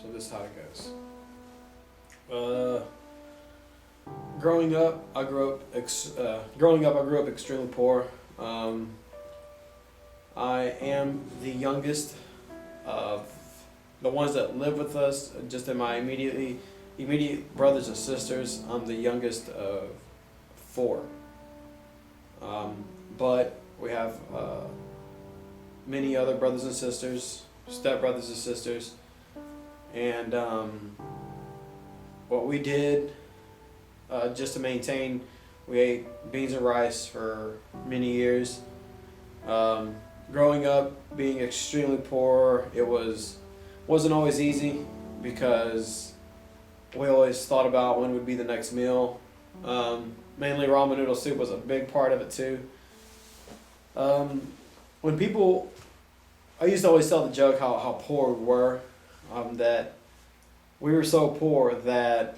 So this is how it goes. Growing up, I grew up extremely poor. I am the youngest of the ones that live with us. Just in my immediate brothers and sisters, I'm the youngest of four. But we have many other brothers and sisters, step brothers and sisters, and what we did just to maintain, we ate beans and rice for many years. Growing up, being extremely poor, wasn't always easy because we always thought about when would be the next meal. Mainly ramen noodle soup was a big part of it too. When people, I used to always tell the joke how poor we were, that we were so poor that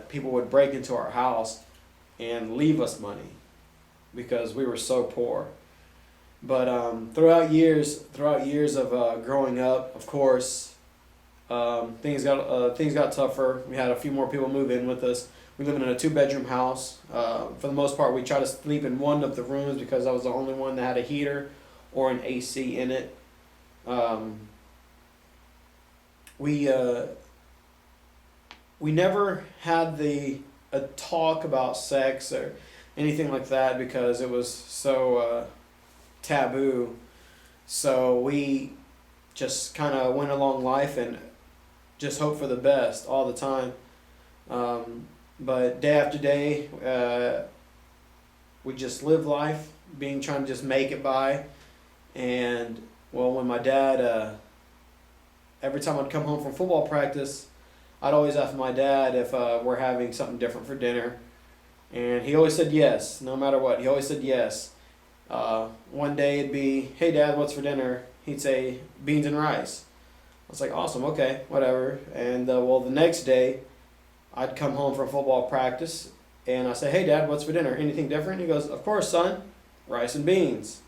people would break into our house and leave us money because we were so poor. But throughout years of growing up, of course, things got tougher. We had a few more people move in with us. We lived in a 2-bedroom house. For the most part, we tried to sleep in one of the rooms because I was the only one that had a heater or an AC in it. We never had a talk about sex or anything like that because it was so taboo. So we just kind of went along life and just hoped for the best all the time. But day after day, we just lived life, trying to just make it by. And well, when my dad, every time I'd come home from football practice, I'd always ask my dad if we're having something different for dinner. And he always said yes, no matter what. He always said yes. One day it'd be, "Hey Dad, what's for dinner?" He'd say, "Beans and rice." I was like, "Awesome, okay, whatever." And well, the next day, I'd come home from football practice and I say, "Hey Dad, what's for dinner? Anything different?" He goes, "Of course, son, rice and beans."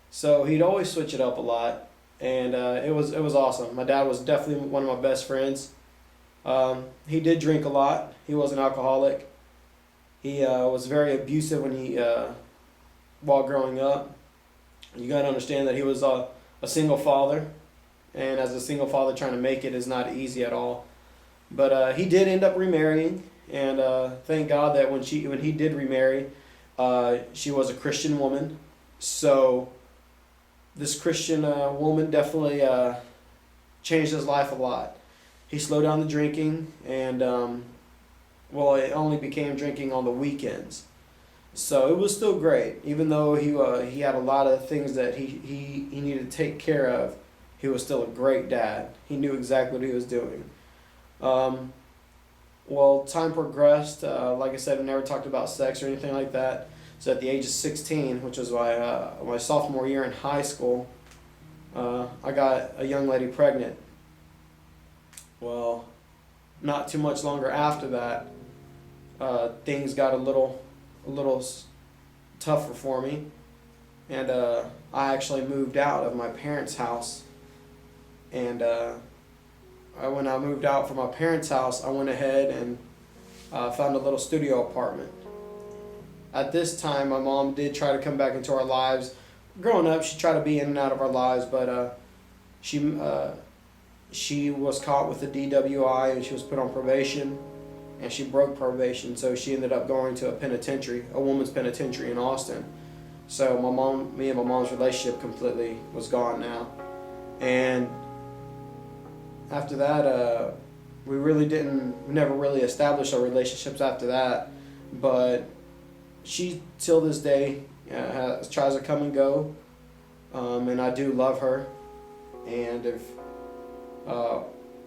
So he'd always switch it up a lot, and it was awesome. My dad was definitely one of my best friends. He did drink a lot. He was an alcoholic. He was very abusive while growing up. You got to understand that he was a single father, and as a single father, trying to make it is not easy at all. But he did end up remarrying, and thank God that when he did remarry, she was a Christian woman. So this Christian woman definitely changed his life a lot. He slowed down the drinking, and it only became drinking on the weekends. So it was still great, even though he had a lot of things that he needed to take care of. He was still a great dad. He knew exactly what he was doing. Well, time progressed. Like I said, we never talked about sex or anything like that. So at the age of 16, which was my sophomore year in high school, I got a young lady pregnant. Well, not too much longer after that, things got a little tougher for me, and I actually moved out of my parents' house. And when I moved out from my parents' house, I went ahead and found a little studio apartment. At this time, my mom did try to come back into our lives. Growing up, she tried to be in and out of our lives, but she was caught with a DWI and she was put on probation, and she broke probation, so she ended up going to a woman's penitentiary in Austin. So me and my mom's relationship completely was gone now. And after that, we never really established our relationships after that, but she till this day tries to come and go, and I do love her, and if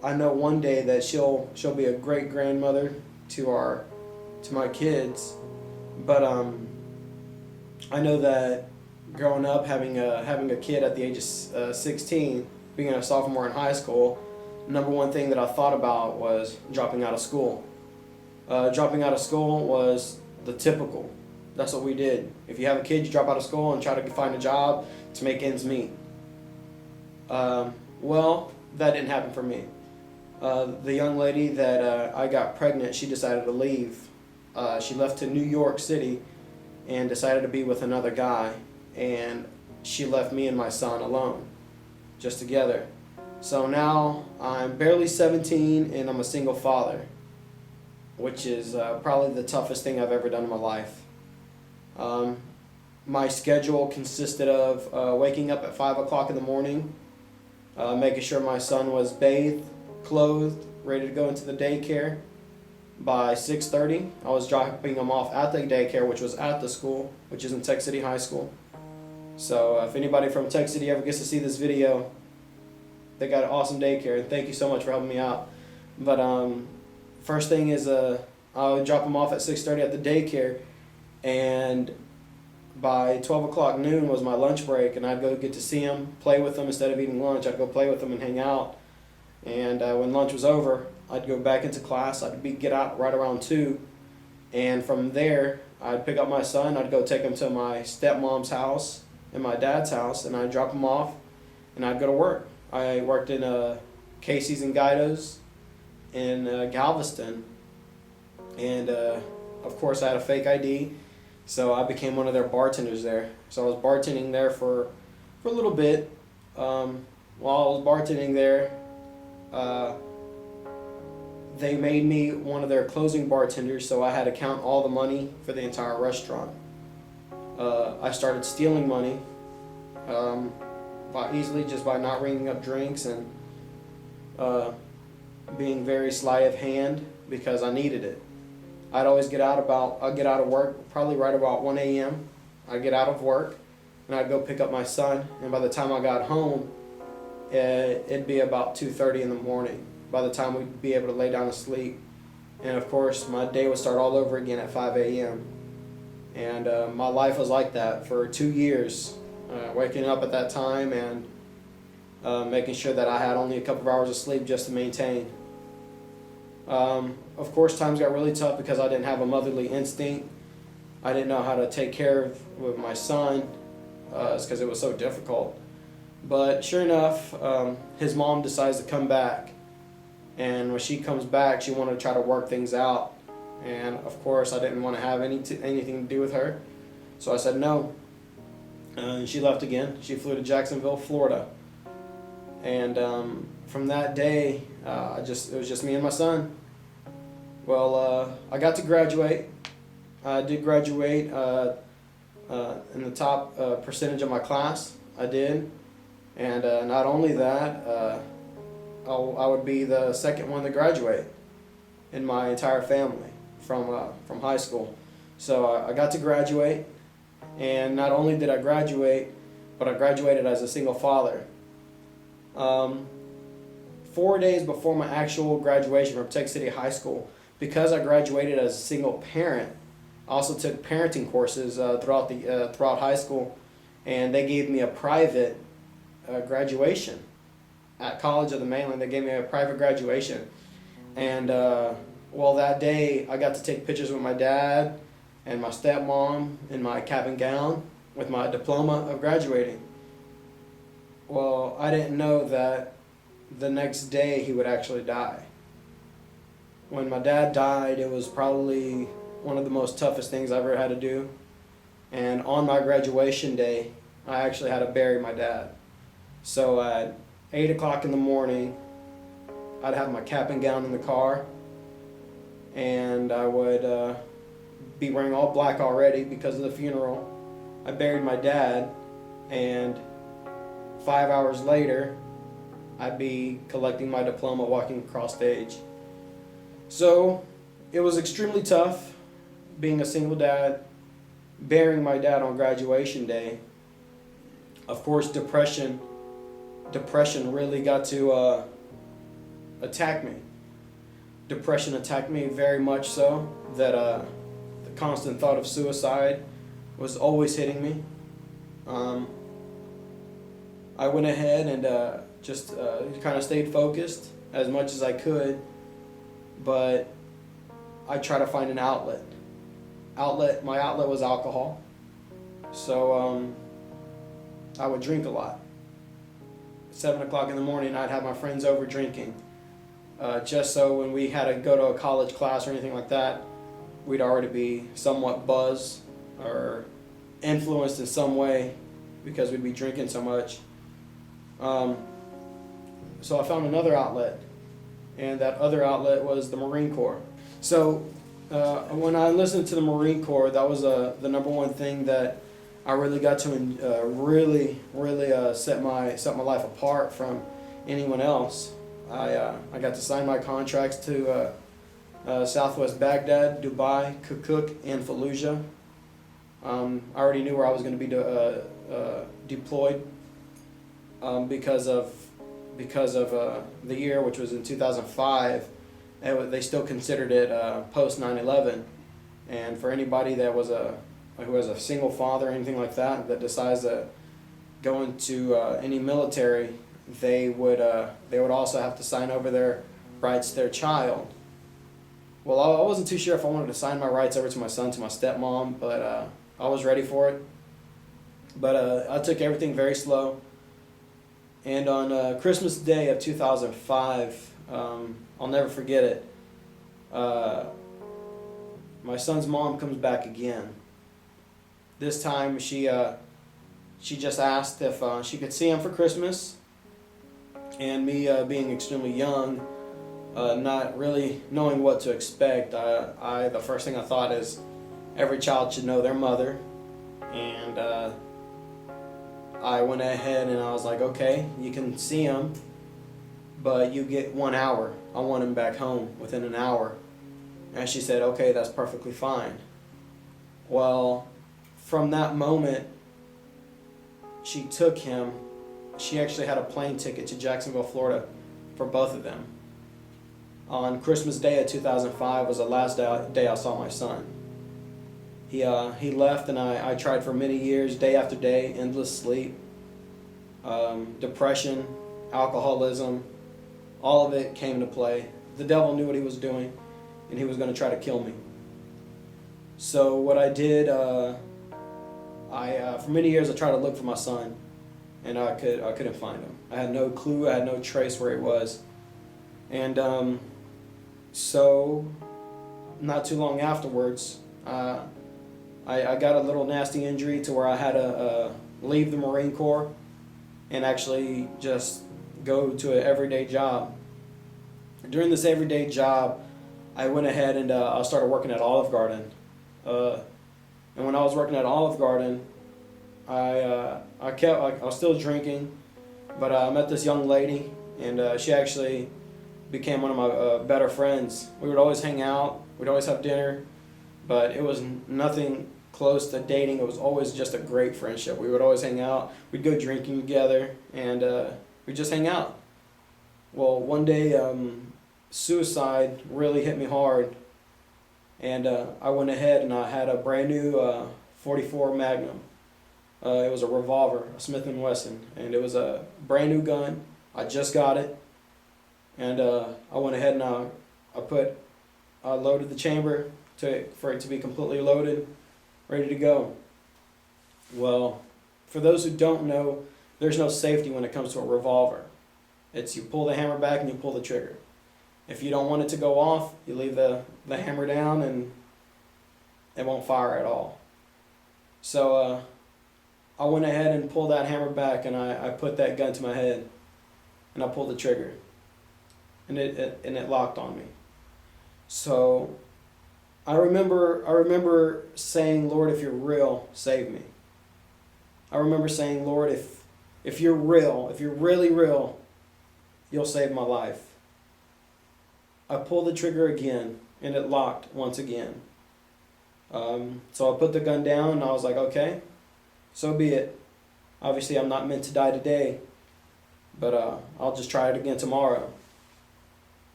I know one day that she'll be a great grandmother to my kids, but I know that growing up having a kid at the age of 16, being a sophomore in high school, number one thing that I thought about was dropping out of school. Dropping out of school was the typical. That's what we did. If you have a kid, you drop out of school and try to find a job to make ends meet. Well, that didn't happen for me. The young lady that I got pregnant, she decided to leave. She left to New York City and decided to be with another guy, and she left me and my son alone, just together. So now I'm barely 17 and I'm a single father, which is probably the toughest thing I've ever done in my life. My schedule consisted of waking up at 5 o'clock in the morning, making sure my son was bathed, clothed, ready to go into the daycare. By 6:30, I was dropping him off at the daycare, which was at the school, which is in Tech City High School. So if anybody from Tech City ever gets to see this video, they got an awesome daycare, and thank you so much for helping me out. But first thing is I would drop him off at 6:30 at the daycare, and by 12 o'clock noon was my lunch break, and I'd go get to see him, play with him instead of eating lunch. I'd go play with him and hang out. And when lunch was over, I'd go back into class. Get out right around 2. And from there, I'd pick up my son. I'd go take him to my stepmom's house and my dad's house, and I'd drop him off, and I'd go to work. I worked in Casey's and Guido's in Galveston. And of course, I had a fake ID. So I became one of their bartenders there. So I was bartending there for a little bit. While I was bartending there, they made me one of their closing bartenders, so I had to count all the money for the entire restaurant. I started stealing money by not ringing up drinks and being very sleight of hand because I needed it. I'd get out of work probably right about 1 a.m. I'd get out of work and I'd go pick up my son, and by the time I got home, it'd be about 2:30 in the morning by the time we'd be able to lay down to sleep. And of course, my day would start all over again at 5 a.m. And my life was like that for 2 years, waking up at that time and making sure that I had only a couple of hours of sleep just to maintain. Of course, times got really tough because I didn't have a motherly instinct. I didn't know how to take care of my son. It's because it was so difficult. But sure enough, his mom decides to come back. And when she comes back, she wanted to try to work things out. And of course, I didn't want to have anything to do with her. So I said no. And she left again. She flew to Jacksonville, Florida. And from that day, it was just me and my son. Well, I got to graduate. I did graduate in the top percentage of my class. I did. And not only that, I would be the second one to graduate in my entire family from high school. So I got to graduate, and not only did I graduate, but I graduated as a single father. 4 days before my actual graduation from Tech City High School, because I graduated as a single parent, I also took parenting courses throughout high school, and they gave me a private graduation at College of the Mainland. They gave me a private graduation, and that day I got to take pictures with my dad and my stepmom in my cap and gown with my diploma of graduating. Well, I didn't know that the next day he would actually die. When my dad died, it was probably one of the most toughest things I ever had to do. And on my graduation day, I actually had to bury my dad. So at 8 o'clock in the morning, I'd have my cap and gown in the car, and I would be wearing all black already because of the funeral. I buried my dad, and 5 hours later, I'd be collecting my diploma, walking across stage. So it was extremely tough being a single dad, burying my dad on graduation day. Of course, depression really got to attack me. Depression attacked me very much so that the constant thought of suicide was always hitting me. I went ahead and just kind of stayed focused as much as I could, but I tried to find an outlet. My outlet was alcohol, so I would drink a lot. 7 o'clock in the morning, I'd have my friends over drinking. Just so when we had to go to a college class or anything like that, we'd already be somewhat buzzed or influenced in some way because we'd be drinking so much. So I found another outlet, and that other outlet was the Marine Corps. So when I listened to the Marine Corps, that was the number one thing that I really got to really set my life apart from anyone else. I got to sign my contracts to Southwest Baghdad, Dubai, Kirkuk, and Fallujah. I already knew where I was going to be deployed because of the year, which was in 2005. They still considered it post 9/11, and for anybody that was who has a single father or anything like that decides to go into any military, they would also have to sign over their rights to their child. Well, I wasn't too sure if I wanted to sign my rights over to my son, to my stepmom, but I was ready for it. But I took everything very slow. And on Christmas Day of 2005, I'll never forget it, my son's mom comes back again. This time she just asked if she could see him for Christmas. And me being extremely young, not really knowing what to expect, the first thing I thought is every child should know their mother. And I went ahead and I was like, okay, you can see him, but you get 1 hour. I want him back home within an hour. And she said, okay, that's perfectly fine. Well, from that moment, she took him. She actually had a plane ticket to Jacksonville, Florida for both of them. On Christmas Day of 2005 was the last day I saw my son. He left, and I tried for many years, day after day, endless sleep, depression, alcoholism, all of it came into play. The devil knew what he was doing, and he was going to try to kill me. So what I did, for many years I tried to look for my son, and I couldn't find him. I had no clue, I had no trace where he was. And so not too long afterwards, I got a little nasty injury to where I had to leave the Marine Corps and actually just go to an everyday job. During this everyday job, I went ahead and I started working at Olive Garden. And when I was working at Olive Garden, I was still drinking, but I met this young lady, and she actually became one of my better friends. We would always hang out, we'd always have dinner, but it was nothing close to dating. It was always just a great friendship. We would always hang out, we'd go drinking together, and we'd just hang out. Well, one day, suicide really hit me hard, and I went ahead and I had a brand new 44 Magnum. It was a revolver, a Smith & Wesson, and it was a brand new gun. I just got it, and I went ahead and I loaded the chamber for it to be completely loaded, ready to go. Well, for those who don't know, there's no safety when it comes to a revolver. It's you pull the hammer back and you pull the trigger. If you don't want it to go off, you leave the hammer down and it won't fire at all. So I went ahead and pulled that hammer back, and I put that gun to my head, and I pulled the trigger, and it locked on me. So I remember saying, Lord, if you're real, save me. I remember saying, Lord, if you're real, if you're really real, you'll save my life. I pulled the trigger again, and it locked once again. So I put the gun down, and I was like, okay, so be it. Obviously, I'm not meant to die today, but I'll just try it again tomorrow.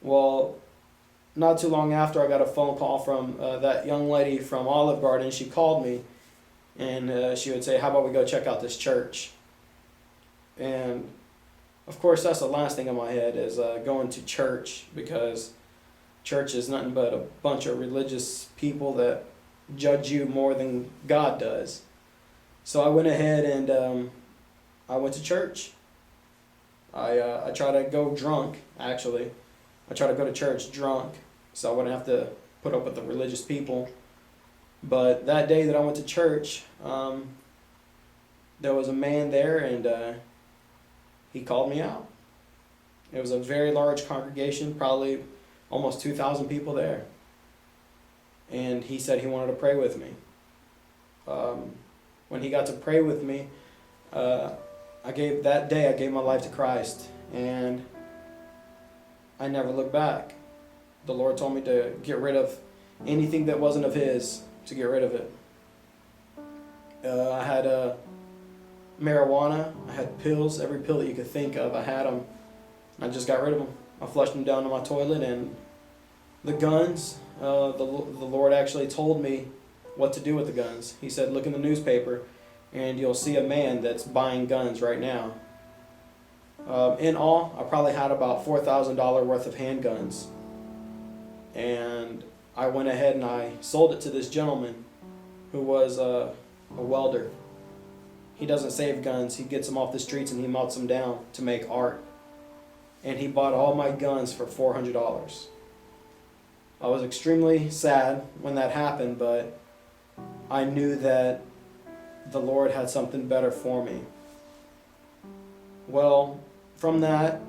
Well, not too long after, I got a phone call from that young lady from Olive Garden. She called me, and she would say, how about we go check out this church? And of course, that's the last thing in my head is going to church, because church is nothing but a bunch of religious people that judge you more than God does. So I went ahead and I went to church. I try to go drunk, actually. I try to go to church drunk so I wouldn't have to put up with the religious people. But that day that I went to church, there was a man there, and he called me out. It was a very large congregation, probably almost 2,000 people there. And he said he wanted to pray with me. When he got to pray with me, I gave my life to Christ, and I never looked back. The Lord told me to get rid of anything that wasn't of His, to get rid of it. I had marijuana, I had pills, every pill that you could think of, I had them. I just got rid of them. I flushed them down to my toilet. And the guns, the Lord actually told me what to do with the guns. He said, look in the newspaper and you'll see a man that's buying guns right now. In all, I probably had about $4,000 worth of handguns. And I went ahead and I sold it to this gentleman who was a welder. He doesn't save guns. He gets them off the streets and he melts them down to make art. And he bought all my guns for $400. I was extremely sad when that happened, but I knew that the Lord had something better for me. Well, from that,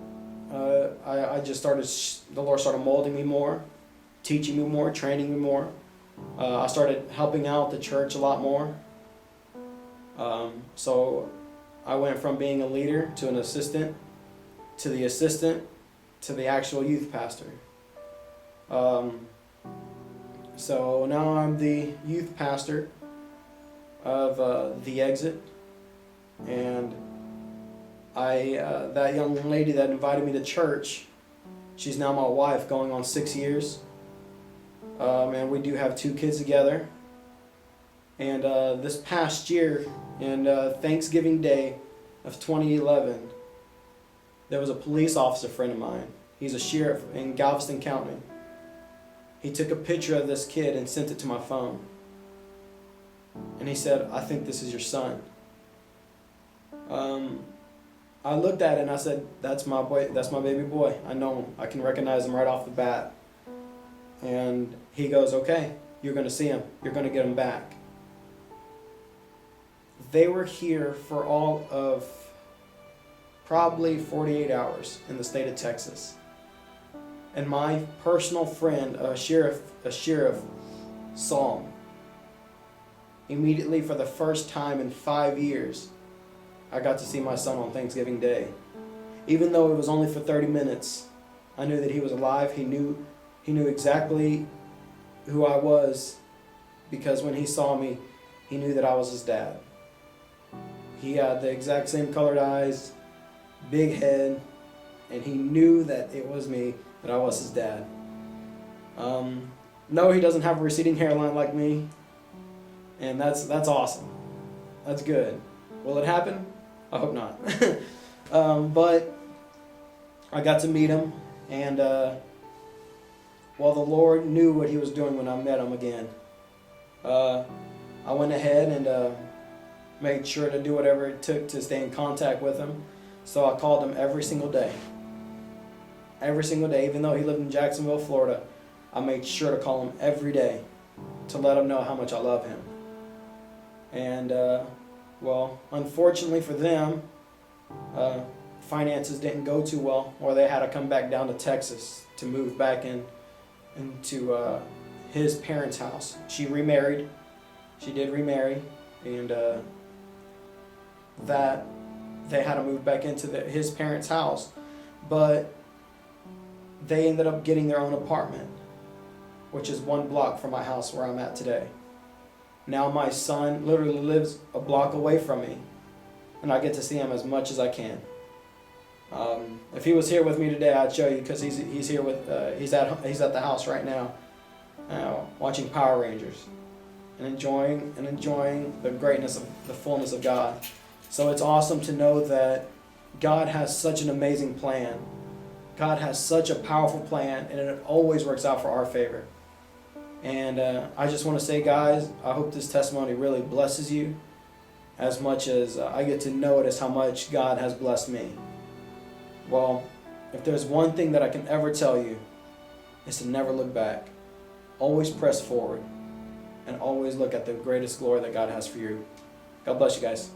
I just started, the Lord started molding me more, teaching me more, training me more. I started helping out the church a lot more. So I went from being a leader to an assistant, to the assistant, to the actual youth pastor. So now I'm the youth pastor of the Exit, and that young lady that invited me to church, she's now my wife, going on 6 years. And we do have 2 kids together. And this past year, in Thanksgiving Day of 2011, there was a police officer friend of mine. He's a sheriff in Galveston County. He took a picture of this kid and sent it to my phone. And he said, I think this is your son. I looked at it and I said, that's my boy, that's my baby boy. I know him. I can recognize him right off the bat. And he goes, okay, you're going to see him. You're going to get him back. They were here for all of probably 48 hours in the state of Texas. And my personal friend, a sheriff, saw him. Immediately, for the first time in 5 years, I got to see my son on Thanksgiving Day. Even though it was only for 30 minutes, I knew that he was alive. He knew exactly who I was, because when he saw me, he knew that I was his dad. He had the exact same colored eyes, big head, and he knew that it was me, that I was his dad. No, he doesn't have a receding hairline like me, and that's awesome. That's good. Will it happen? I hope not. But I got to meet him, and well, the Lord knew what He was doing when I met him again. I went ahead and made sure to do whatever it took to stay in contact with him. So I called him every single day. Every single day, even though he lived in Jacksonville, Florida, I made sure to call him every day to let him know how much I love him. And, well, unfortunately for them, finances didn't go too well, or they had to come back down to Texas to move back into his parents' house. She remarried. She did remarry, and that they had to move back into his parents' house. But they ended up getting their own apartment, which is 1 block from my house where I'm at today. Now my son literally lives a block away from me, and I get to see him as much as I can. If he was here with me today, I'd show you, because he's here with he's at the house right now, watching Power Rangers and enjoying the greatness of the fullness of God. So it's awesome to know that God has such an amazing plan. God has such a powerful plan, and it always works out for our favor. And I just want to say, guys, I hope this testimony really blesses you as much as I get to know it as how much God has blessed me. Well, if there's one thing that I can ever tell you, is to never look back. Always press forward, and always look at the greatest glory that God has for you. God bless you guys.